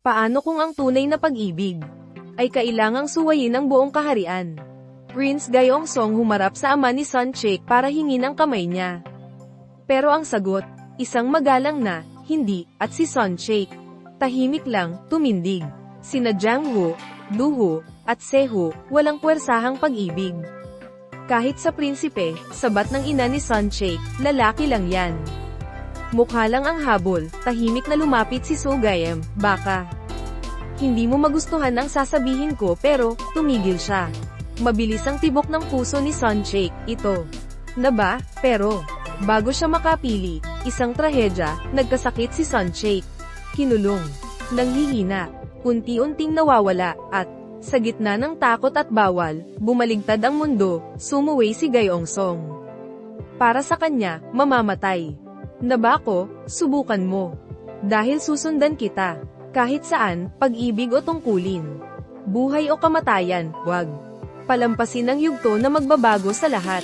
Paano kung ang tunay na pag-ibig ay kailangang suwayin ng buong kaharian? Prince Gyeongsong humarap sa ama ni Sun Chaek para hingin ang kamay niya. Pero ang sagot, isang magalang na, hindi, at si Sun Chaek, tahimik lang, tumindig. Sina Jang-woo, Do-woo, at Se-woo, walang puwersahang pag-ibig. Kahit sa prinsipe, sabat ng ina ni Sun Chaek, lalaki lang yan. Mukha lang ang habol, tahimik na lumapit si So Gaem, baka hindi mo magustuhan ang sasabihin ko pero, tumigil siya. Mabilis ang tibok ng puso ni Sun Chaek, ito na ba, pero, bago siya makapili, isang trahedya, nagkasakit si Sun Chaek. Kinulong, nanghihina, unti-unting nawawala, at, sa gitna ng takot at bawal, bumaligtad ang mundo, sumuway si Gyeongsong. Para sa kanya, mamamatay. Nabako, subukan mo. Dahil susundan kita. Kahit saan, pag-ibig o tungkulin. Buhay o kamatayan, wag. Palampasin ang yugto na magbabago sa lahat.